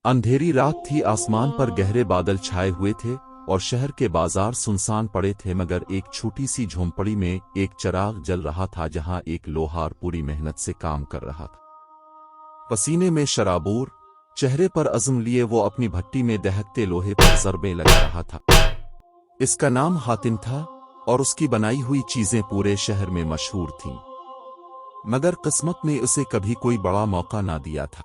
अंधेरी रात थी। आसमान पर गहरे बादल छाए हुए थे और शहर के बाजार सुनसान पड़े थे, मगर एक छोटी सी झोंपड़ी में एक चिराग जल रहा था जहां एक लोहार पूरी मेहनत से काम कर रहा था। पसीने में शराबूर, चेहरे पर अज़्म लिए वो अपनी भट्टी में दहकते लोहे पर ज़रबे लगा रहा था। इसका नाम हातिम था और उसकी बनाई हुई चीजें पूरे शहर में मशहूर थीं। मगर किस्मत ने उसे कभी कोई बड़ा मौका ना दिया था।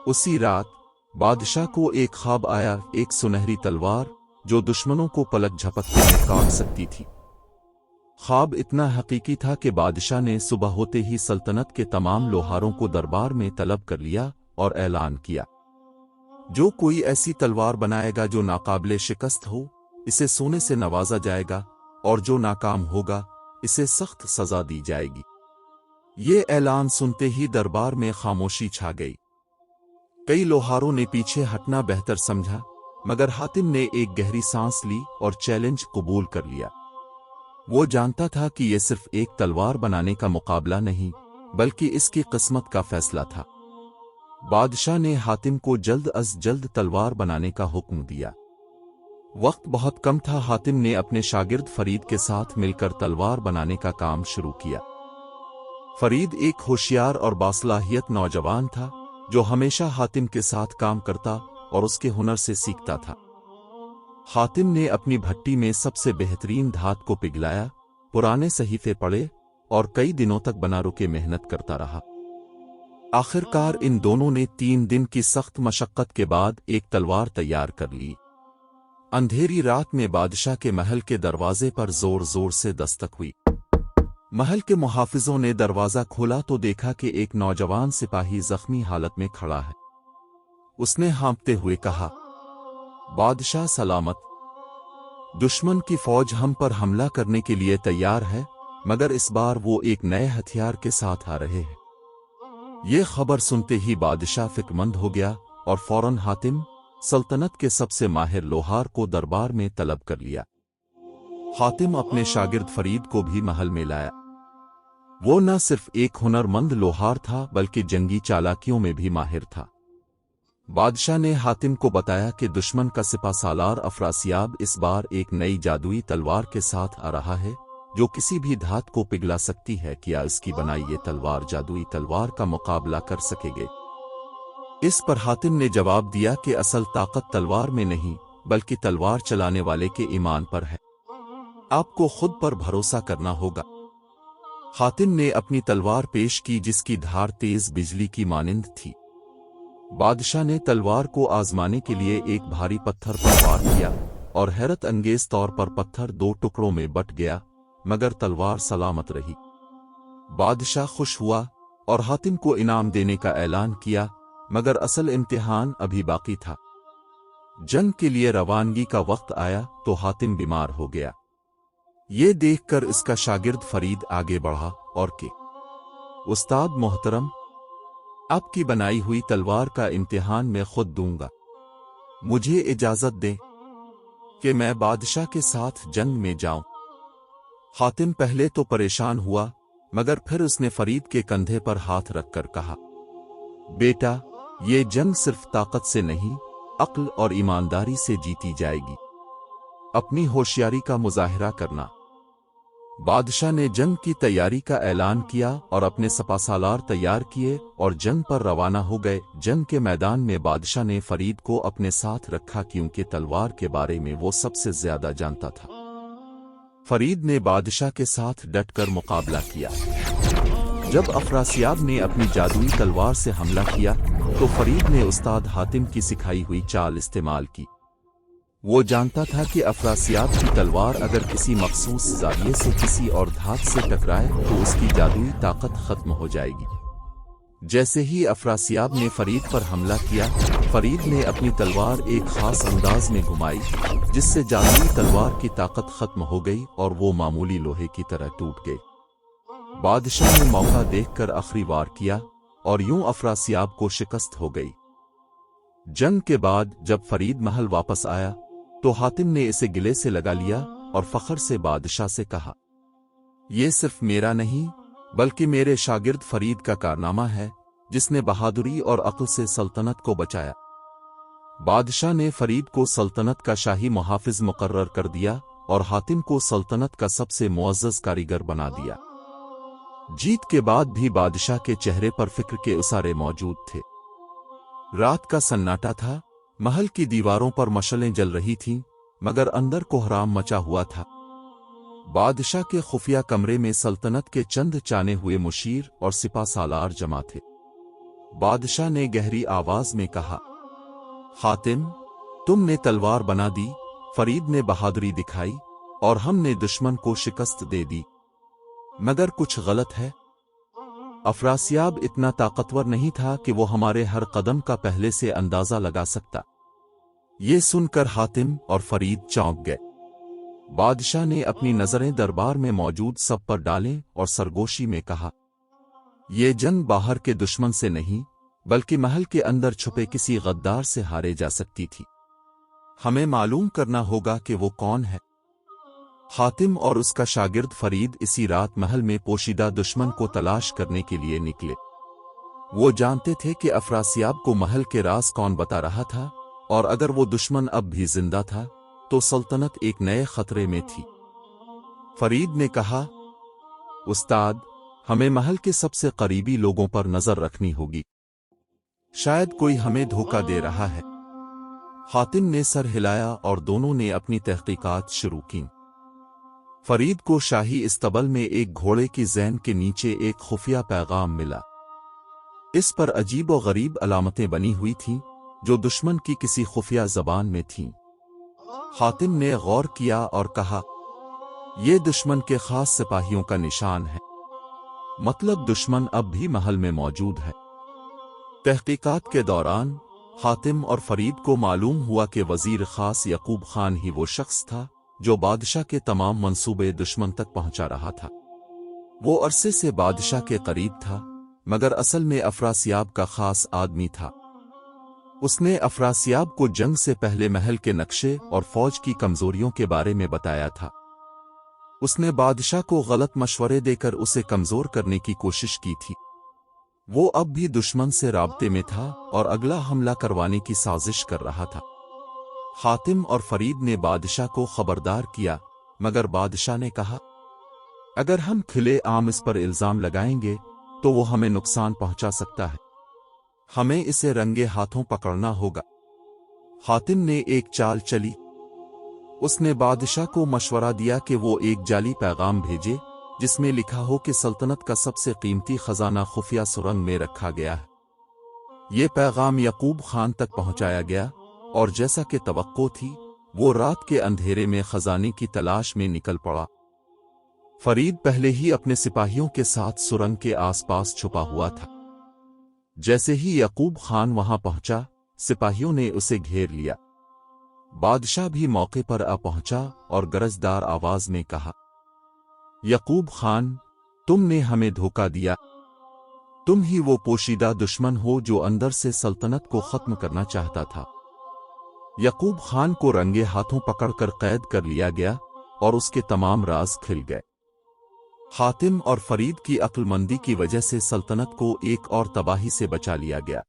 उसी रात बादशाह को एक ख्वाब आया, एक सुनहरी तलवार जो दुश्मनों को पलक झपकते में काट सकती थी। ख्वाब इतना हकीकी था कि बादशाह ने सुबह होते ही सल्तनत के तमाम लोहारों को दरबार में तलब कर लिया और ऐलान किया, जो कोई ऐसी तलवार बनाएगा जो नाकाबिले शिकस्त हो, इसे सोने से नवाजा जाएगा, और जो नाकाम होगा इसे सख्त सजा दी जाएगी। ये ऐलान सुनते ही दरबार में खामोशी छा गई। कई लोहारों ने पीछे हटना बेहतर समझा, मगर हातिम ने एक गहरी सांस ली और चैलेंज कबूल कर लिया। वो जानता था कि यह सिर्फ एक तलवार बनाने का मुकाबला नहीं, बल्कि इसकी किस्मत का फैसला था। बादशाह ने हातिम को जल्द अज जल्द तलवार बनाने का हुक्म दिया। वक्त बहुत कम था। हातिम ने अपने शागिर्द फरीद के साथ मिलकर तलवार बनाने का काम शुरू किया। फरीद एक होशियार और बासलाहियत नौजवान था जो हमेशा हातिम के साथ काम करता और उसके हुनर से सीखता था। हातिम ने अपनी भट्टी में सबसे बेहतरीन धात को पिघलाया, पुराने सहीफे पढ़े और कई दिनों तक बना रुके मेहनत करता रहा। आखिरकार इन दोनों ने 3 दिन की सख्त मशक्कत के बाद एक तलवार तैयार कर ली। अंधेरी रात में बादशाह के महल के दरवाजे पर जोर जोर से दस्तक हुई। महल के मुहाफिजों ने दरवाजा खोला तो देखा कि एक नौजवान सिपाही जख्मी हालत में खड़ा है। उसने हाँफते हुए कहा, बादशाह सलामत। दुश्मन की फौज हम पर हमला करने के लिए तैयार है, मगर इस बार वो एक नए हथियार के साथ आ रहे हैं। ये खबर सुनते ही बादशाह फिक्रमंद हो गया और फौरन हातिम, सल्तनत के सबसे माहिर लोहार को दरबार में तलब कर लिया। हातिम अपने शागिर्द फरीद को भी महल में लाया। वो न सिर्फ एक हुनरमंद लोहार था बल्कि जंगी चालाकियों में भी माहिर था। बादशाह ने हातिम को बताया कि दुश्मन का सिपा सालार अफरासियाब इस बार एक नई जादुई तलवार के साथ आ रहा है जो किसी भी धात को पिघला सकती है। क्या इसकी बनाई ये तलवार जादुई तलवार का मुकाबला कर सकेंगे? इस पर हातिम ने जवाब दिया कि असल ताकत तलवार में नहीं बल्कि तलवार चलाने वाले के ईमान पर है। आपको खुद पर भरोसा करना होगा। हातिम ने अपनी तलवार पेश की जिसकी धार तेज बिजली की मानिंद थी। बादशाह ने तलवार को आजमाने के लिए एक भारी पत्थर पर वार किया और हैरत अंगेज तौर पर पत्थर 2 टुकड़ों में बट गया, मगर तलवार सलामत रही। बादशाह खुश हुआ और हातिम को इनाम देने का ऐलान किया, मगर असल इम्तिहान अभी बाकी था। जंग के लिए रवानगी का वक्त आया तो हातिम बीमार हो गया। ये देखकर इसका शागिर्द फरीद आगे बढ़ा और कि उस्ताद मोहतरम, आपकी बनाई हुई तलवार का इम्तिहान मैं खुद दूंगा। मुझे इजाजत दें कि मैं बादशाह के साथ जंग में जाऊं। हातिम पहले तो परेशान हुआ, मगर फिर उसने फरीद के कंधे पर हाथ रखकर कहा, बेटा, ये जंग सिर्फ ताकत से नहीं, अक्ल और ईमानदारी से जीती जाएगी। अपनी होशियारी का मुजाहिरा करना। बादशाह ने जंग की तैयारी का ऐलान किया और अपने सपासालार तैयार किए और जंग पर रवाना हो गए। जंग के मैदान में बादशाह ने फरीद को अपने साथ रखा क्योंकि तलवार के बारे में वो सबसे ज्यादा जानता था। फरीद ने बादशाह के साथ डटकर मुकाबला किया। जब अफरासियाब ने अपनी जादुई तलवार से हमला किया तो फरीद ने उस्ताद हातिम की सिखाई हुई चाल इस्तेमाल की। वो जानता था कि अफरासियाब की तलवार अगर किसी मखसूस जाविये से किसी और धात से टकराए तो उसकी जादुई ताकत खत्म हो जाएगी। जैसे ही अफरासियाब ने फरीद पर हमला किया, फरीद ने अपनी तलवार एक खास अंदाज में घुमाई जिससे जादुई तलवार की ताकत खत्म हो गई और वो मामूली लोहे की तरह टूट गई। बादशाह ने मौका देखकर आखिरी वार किया और यूं अफरासियाब को शिकस्त हो गई। जंग के बाद जब फरीद महल वापस आया तो हातिम ने इसे गिले से लगा लिया और फख्र से बादशाह से कहा, यह सिर्फ मेरा नहीं बल्कि मेरे शागिर्द फरीद का कारनामा है जिसने बहादुरी और अक्ल से सल्तनत को बचाया। بادشاہ نے فرید کو سلطنت کا شاہی محافظ مقرر کر دیا اور حاتم کو سلطنت کا سب سے معزز کاریگر بنا دیا۔ جیت کے بعد بھی بادشاہ کے چہرے پر فکر کے اثارے موجود تھے۔ رات کا سناٹا تھا، محل کی دیواروں پر مشعلیں جل رہی تھیں، مگر اندر کوہرام مچا ہوا تھا۔ بادشاہ کے خفیہ کمرے میں سلطنت کے چند چانے ہوئے مشیر اور سپہ سالار جمع تھے۔ بادشاہ نے گہری آواز میں کہا، حاتم، تم نے تلوار بنا دی، فرید نے بہادری دکھائی، اور ہم نے دشمن کو شکست دے دی، مگر کچھ غلط ہے۔ افراسیاب اتنا طاقتور نہیں تھا کہ وہ ہمارے ہر قدم کا پہلے سے اندازہ لگا سکتا۔ یہ سن کر حاتم اور فرید چونک گئے۔ بادشاہ نے اپنی نظریں دربار میں موجود سب پر ڈالیں اور سرگوشی میں کہا، یہ جنگ باہر کے دشمن سے نہیں بلکہ محل کے اندر چھپے کسی غدار سے ہارے جا سکتی تھی۔ ہمیں معلوم کرنا ہوگا کہ وہ کون ہے۔ حاتم اور اس کا شاگرد فرید اسی رات محل میں پوشیدہ دشمن کو تلاش کرنے کے لیے نکلے۔ وہ جانتے تھے کہ افراسیاب کو محل کے راز کون بتا رہا تھا، اور اگر وہ دشمن اب بھی زندہ تھا تو سلطنت ایک نئے خطرے میں تھی۔ فرید نے کہا، استاد، ہمیں محل کے سب سے قریبی لوگوں پر نظر رکھنی ہوگی، شاید کوئی ہمیں دھوکہ دے رہا ہے۔ حاتم نے سر ہلایا اور دونوں نے اپنی تحقیقات شروع کیں۔ فرید کو شاہی استبل میں ایک گھوڑے کی زین کے نیچے ایک خفیہ پیغام ملا۔ اس پر عجیب و غریب علامتیں بنی ہوئی تھیں جو دشمن کی کسی خفیہ زبان میں تھیں۔ حاتم نے غور کیا اور کہا، یہ دشمن کے خاص سپاہیوں کا نشان ہے، مطلب دشمن اب بھی محل میں موجود ہے۔ تحقیقات کے دوران حاتم اور فرید کو معلوم ہوا کہ وزیر خاص یعقوب خان ہی وہ شخص تھا جو بادشاہ کے تمام منصوبے دشمن تک پہنچا رہا تھا۔ وہ عرصے سے بادشاہ کے قریب تھا، مگر اصل میں افراسیاب کا خاص آدمی تھا۔ اس نے افراسیاب کو جنگ سے پہلے محل کے نقشے اور فوج کی کمزوریوں کے بارے میں بتایا تھا۔ اس نے بادشاہ کو غلط مشورے دے کر اسے کمزور کرنے کی کوشش کی تھی۔ وہ اب بھی دشمن سے رابطے میں تھا اور اگلا حملہ کروانے کی سازش کر رہا تھا۔ حاتم اور فرید نے بادشاہ کو خبردار کیا، مگر بادشاہ نے کہا، اگر ہم کھلے عام اس پر الزام لگائیں گے تو وہ ہمیں نقصان پہنچا سکتا ہے، ہمیں اسے رنگے ہاتھوں پکڑنا ہوگا۔ حاتم نے ایک چال چلی۔ اس نے بادشاہ کو مشورہ دیا کہ وہ ایک جعلی پیغام بھیجے جس میں لکھا ہو کہ سلطنت کا سب سے قیمتی خزانہ خفیہ سرنگ میں رکھا گیا ہے۔ یہ پیغام یعقوب خان تک پہنچایا گیا، اور جیسا کہ توقع تھی، وہ رات کے اندھیرے میں خزانے کی تلاش میں نکل پڑا۔ فرید پہلے ہی اپنے سپاہیوں کے ساتھ سرنگ کے آس پاس چھپا ہوا تھا۔ جیسے ہی یعقوب خان وہاں پہنچا، سپاہیوں نے اسے گھیر لیا۔ بادشاہ بھی موقع پر آ پہنچا اور گرجدار آواز میں کہا، یعقوب خان، تم نے ہمیں دھوکہ دیا، تم ہی وہ پوشیدہ دشمن ہو جو اندر سے سلطنت کو ختم کرنا چاہتا تھا۔ یعقوب خان کو رنگے ہاتھوں پکڑ کر قید کر لیا گیا اور اس کے تمام راز کھل گئے۔ حاتم اور فرید کی عقل مندی کی وجہ سے سلطنت کو ایک اور تباہی سے بچا لیا گیا۔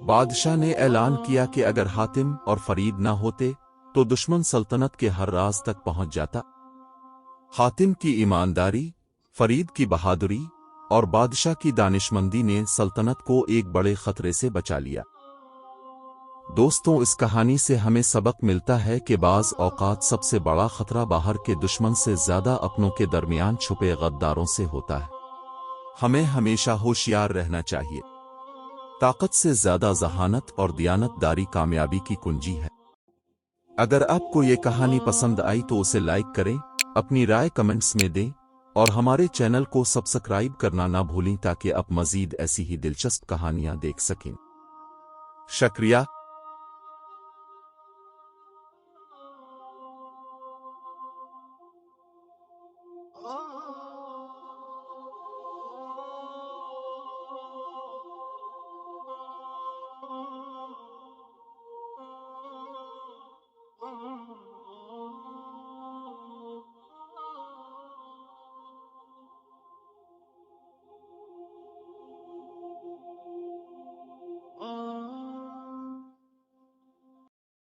بادشاہ نے اعلان کیا کہ اگر حاتم اور فرید نہ ہوتے تو دشمن سلطنت کے ہر راز تک پہنچ جاتا۔ حاتم کی ایمانداری، فرید کی بہادری اور بادشاہ کی دانشمندی نے سلطنت کو ایک بڑے خطرے سے بچا لیا۔ دوستوں، اس کہانی سے ہمیں سبق ملتا ہے کہ بعض اوقات سب سے بڑا خطرہ باہر کے دشمن سے زیادہ اپنوں کے درمیان چھپے غداروں سے ہوتا ہے۔ ہمیں ہمیشہ ہوشیار رہنا چاہیے۔ طاقت سے زیادہ ذہانت اور دیانت داری کامیابی کی کنجی ہے۔ اگر آپ کو یہ کہانی پسند آئی تو اسے لائک کریں، اپنی رائے کمنٹس میں دیں، اور ہمارے چینل کو سبسکرائب کرنا نہ بھولیں تاکہ آپ مزید ایسی ہی دلچسپ کہانیاں دیکھ سکیں۔ شکریہ۔